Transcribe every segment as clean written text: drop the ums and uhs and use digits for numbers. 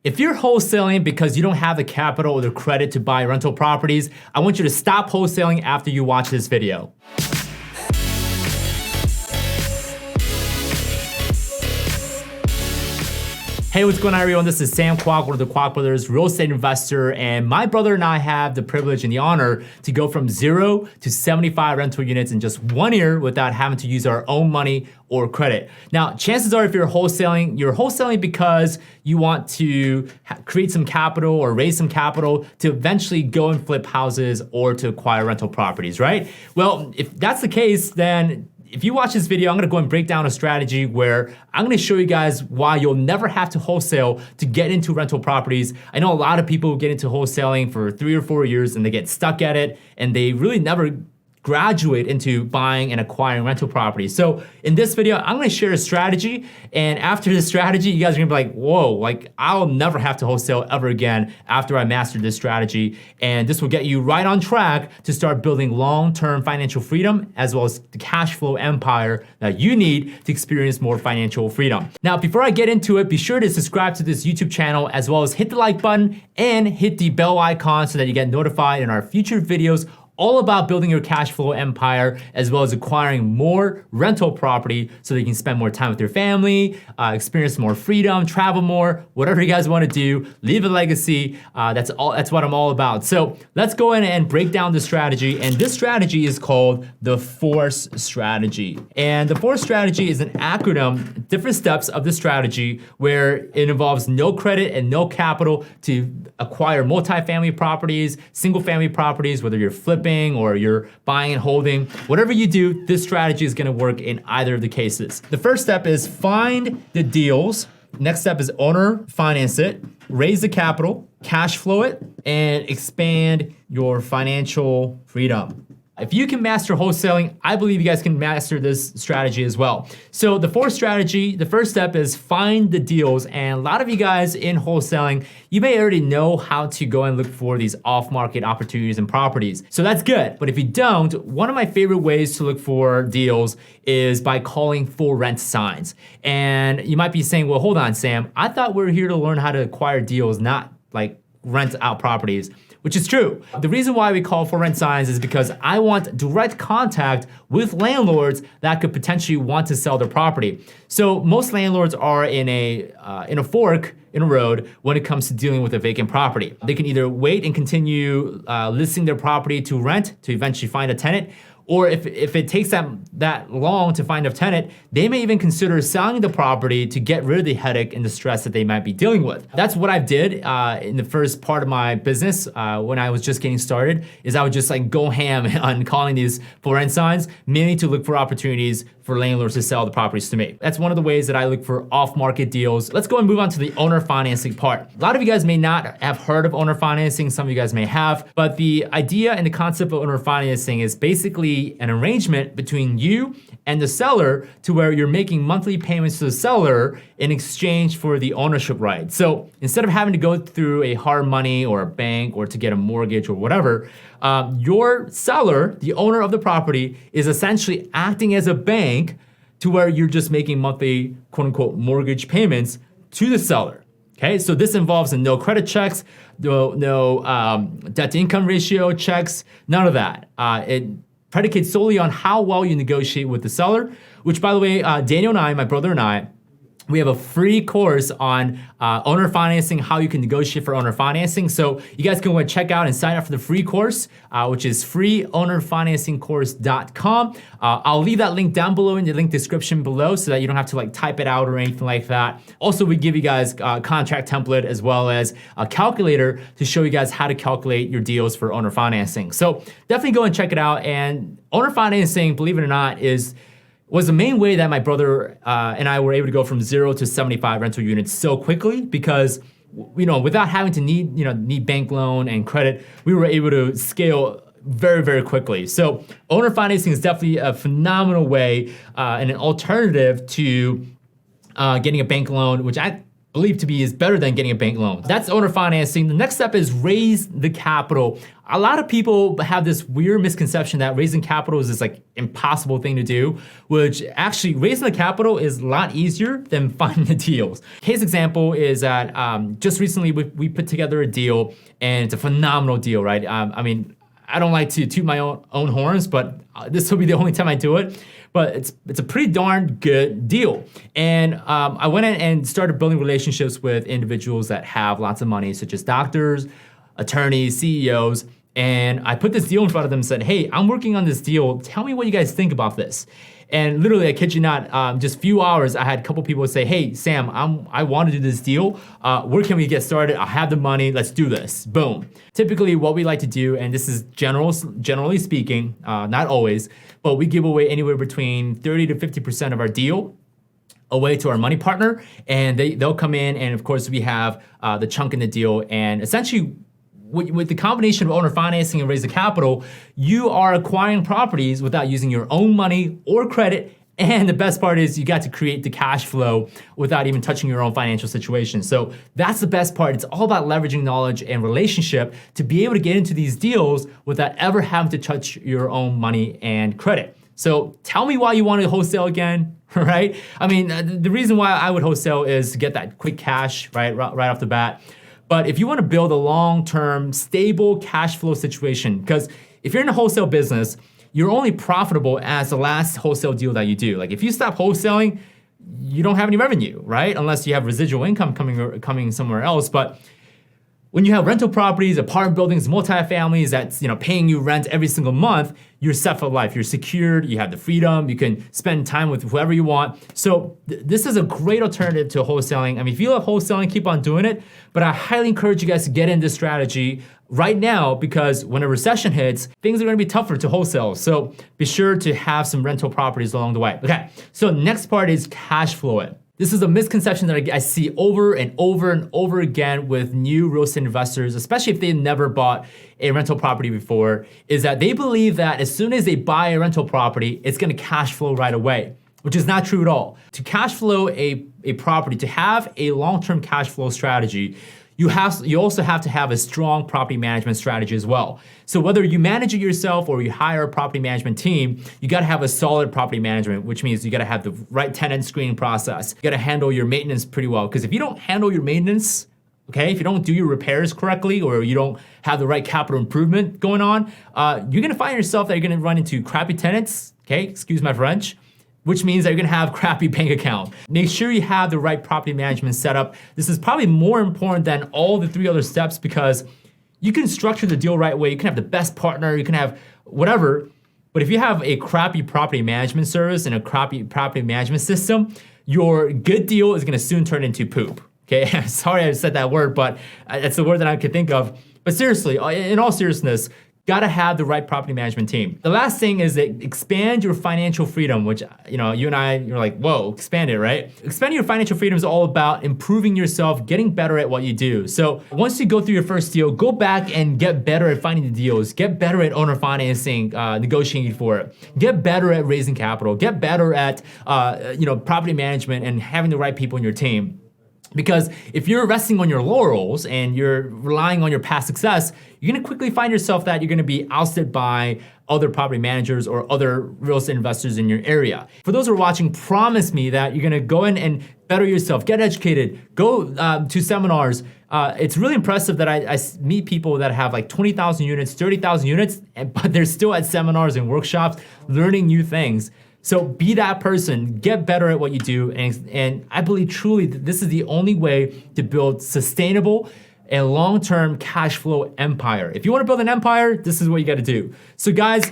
If you're wholesaling because you don't have the capital or the credit to buy rental properties, I want you to stop wholesaling after you watch this video. Hey, what's going on, everyone? This is Sam Kwak, one of the Kwak brothers, real estate investor, and my brother and I have the privilege and the honor to go from 0 to 75 rental units in just 1 year without having to use our own money or credit. Now, chances are if you're wholesaling because you want to create some capital or raise some capital to eventually go and flip houses or to acquire rental properties, right? Well, if that's the case, then if you watch this video, I'm gonna go and break down a strategy where I'm gonna show you guys why you'll never have to wholesale to get into rental properties. I know a lot of people get into wholesaling for 3 or 4 years and they get stuck at it and they really never graduate into buying and acquiring rental properties. So in this video, I'm gonna share a strategy, and after this strategy, you guys are gonna be like, whoa, like I'll never have to wholesale ever again after I master this strategy. And this will get you right on track to start building long-term financial freedom, as well as the cash flow empire that you need to experience more financial freedom. Now, before I get into it, be sure to subscribe to this YouTube channel, as well as hit the like button and hit the bell icon so that you get notified in our future videos all about building your cash flow empire, as well as acquiring more rental property so that you can spend more time with your family, experience more freedom, travel more, whatever you guys wanna do, leave a legacy. That's what I'm all about. So let's go in and break down the strategy. And this strategy is called the FORCE strategy. And the FORCE strategy is an acronym, different steps of the strategy, where it involves no credit and no capital to acquire multifamily properties, single family properties, whether you're flipping or you're buying and holding. Whatever you do, this strategy is gonna work in either of the cases. The first step is find the deals. Next step is owner finance it, raise the capital, cash flow it, and expand your financial freedom. If you can master wholesaling, I believe you guys can master this strategy as well. So the FORCE strategy, the first step is find the deals. And a lot of you guys in wholesaling, you may already know how to go and look for these off-market opportunities and properties. So that's good. But if you don't, one of my favorite ways to look for deals is by calling for rent signs. And you might be saying, well, hold on, Sam, I thought we were here to learn how to acquire deals, not like rent out properties. Which is true. The reason why we call for rent signs is because I want direct contact with landlords that could potentially want to sell their property. So most landlords are in a fork in a road when it comes to dealing with a vacant property. They can either wait and continue listing their property to rent to eventually find a tenant, or if it takes that long to find a tenant, they may even consider selling the property to get rid of the headache and the stress that they might be dealing with. That's what I did in the first part of my business when I was just getting started, is I would just like go ham on calling these for rent signs, mainly to look for opportunities for landlords to sell the properties to me. That's one of the ways that I look for off-market deals. Let's go and move on to the owner financing part. A lot of you guys may not have heard of owner financing, some of you guys may have, but the idea and the concept of owner financing is basically an arrangement between you and the seller to where you're making monthly payments to the seller in exchange for the ownership right. So instead of having to go through a hard money or a bank or to get a mortgage or whatever, your seller, the owner of the property, is essentially acting as a bank to where you're just making monthly quote unquote mortgage payments to the seller. Okay, so this involves no credit checks, no debt to income ratio checks, none of that. It predicates solely on how well you negotiate with the seller, which, by the way, Daniel and I, my brother and I, we have a free course on owner financing, how you can negotiate for owner financing. So you guys can go and check out and sign up for the free course, which is freeownerfinancingcourse.com. I'll leave that link down below in the link description below so that you don't have to like type it out or anything like that. Also, we give you guys a contract template as well as a calculator to show you guys how to calculate your deals for owner financing. So definitely go and check it out. And owner financing, believe it or not, was the main way that my brother and I were able to go from 0 to 75 rental units so quickly, because without having to need bank loan and credit, we were able to scale very, very quickly. So owner financing is definitely a phenomenal way and an alternative to getting a bank loan, which believed to be is better than getting a bank loan. That's owner financing. The next step is raise the capital. A lot of people have this weird misconception that raising capital is this like impossible thing to do, which actually raising the capital is a lot easier than finding the deals. Case example is that just recently we put together a deal, and it's a phenomenal deal, right? I mean, I don't like to toot my own horns, but this will be the only time I do it. But it's a pretty darn good deal. And I went in and started building relationships with individuals that have lots of money, such as doctors, attorneys, CEOs. And I put this deal in front of them and said, hey, I'm working on this deal. Tell me what you guys think about this. And literally, I kid you not, just a few hours, I had a couple people say, hey, Sam, I want to do this deal. Where can we get started? I have the money. Let's do this. Boom. Typically, what we like to do, and this is generally speaking, not always, but we give away anywhere between 30 to 50% of our deal away to our money partner. And they'll come in, and of course, we have the chunk in the deal. And essentially, with the combination of owner financing and raise the capital, you are acquiring properties without using your own money or credit. And the best part is you got to create the cash flow without even touching your own financial situation. So that's the best part. It's all about leveraging knowledge and relationship to be able to get into these deals without ever having to touch your own money and credit. So tell me why you want to wholesale again, right? I mean, the reason why I would wholesale is to get that quick cash, right off the bat. But if you want to build a long-term, stable cash flow situation, because if you're in a wholesale business, you're only profitable as the last wholesale deal that you do. Like if you stop wholesaling, you don't have any revenue, right? Unless you have residual income coming somewhere else. But when you have rental properties, apartment buildings, multifamilies that's paying you rent every single month, you're set for life. You're secured. You have the freedom. You can spend time with whoever you want. So this is a great alternative to wholesaling. I mean, if you love wholesaling, keep on doing it. But I highly encourage you guys to get in this strategy right now, because when a recession hits, things are going to be tougher to wholesale. So be sure to have some rental properties along the way. Okay. So next part is cash flow it. This is a misconception that I see over and over and over again with new real estate investors, especially if they've never bought a rental property before, is that they believe that as soon as they buy a rental property, it's gonna cash flow right away, which is not true at all. To cash flow a property, to have a long-term cash flow strategy, you also have to have a strong property management strategy as well. So whether you manage it yourself or you hire a property management team, you gotta have a solid property management, which means you gotta have the right tenant screening process. You gotta handle your maintenance pretty well, because if you don't handle your maintenance, okay, if you don't do your repairs correctly, or you don't have the right capital improvement going on, you're gonna find yourself that you're gonna run into crappy tenants, okay, excuse my French, which means that you're gonna have crappy bank account. Make sure you have the right property management setup. This is probably more important than all the 3 other steps, because you can structure the deal right way. You can have the best partner, you can have whatever, but if you have a crappy property management service and a crappy property management system, your good deal is gonna soon turn into poop, okay? Sorry I said that word, but that's the word that I could think of. But seriously, in all seriousness, gotta have the right property management team. The last thing is that expand your financial freedom, which, you and I, you're like, whoa, expand it, right? Expanding your financial freedom is all about improving yourself, getting better at what you do. So once you go through your first deal, go back and get better at finding the deals, get better at owner financing, negotiating for it, get better at raising capital, get better at, property management and having the right people in your team. Because if you're resting on your laurels and you're relying on your past success, you're gonna quickly find yourself that you're gonna be ousted by other property managers or other real estate investors in your area. For those who are watching, promise me that you're gonna go in and better yourself, get educated, go to seminars. It's really impressive that I meet people that have like 20,000 units, 30,000 units, but they're still at seminars and workshops learning new things. So be that person, get better at what you do, and I believe truly that this is the only way to build sustainable and long-term cash flow empire. If you wanna build an empire, this is what you gotta do. So guys,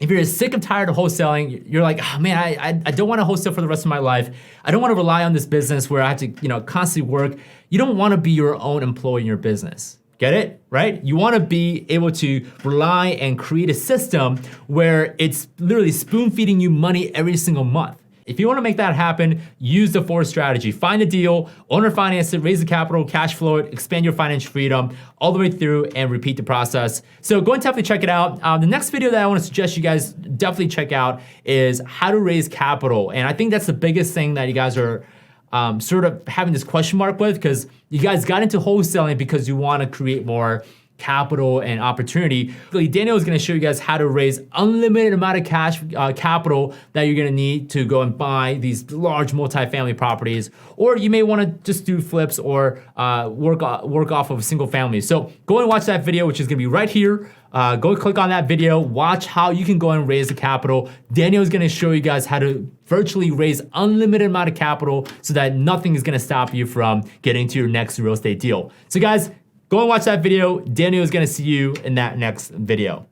if you're sick and tired of wholesaling, you're like, oh man, I don't wanna wholesale for the rest of my life. I don't wanna rely on this business where I have to constantly work. You don't wanna be your own employee in your business. Get it, right? You wanna be able to rely and create a system where it's literally spoon feeding you money every single month. If you wanna make that happen, use the 4 strategy. Find a deal, owner finance it, raise the capital, cash flow it, expand your financial freedom, all the way through and repeat the process. So go and definitely check it out. The next video that I wanna suggest you guys definitely check out is how to raise capital. And I think that's the biggest thing that you guys are sort of having this question mark with, because you guys got into wholesaling because you want to create more capital and opportunity. Daniel is going to show you guys how to raise unlimited amount of cash capital that you're going to need to go and buy these large multifamily properties, or you may want to just do flips or work off of a single family. So go and watch that video, which is going to be right here. Go click on that video, watch how you can go and raise the capital. Daniel is going to show you guys how to virtually raise unlimited amount of capital so that nothing is going to stop you from getting to your next real estate deal. So guys, go and watch that video. Daniel is going to see you in that next video.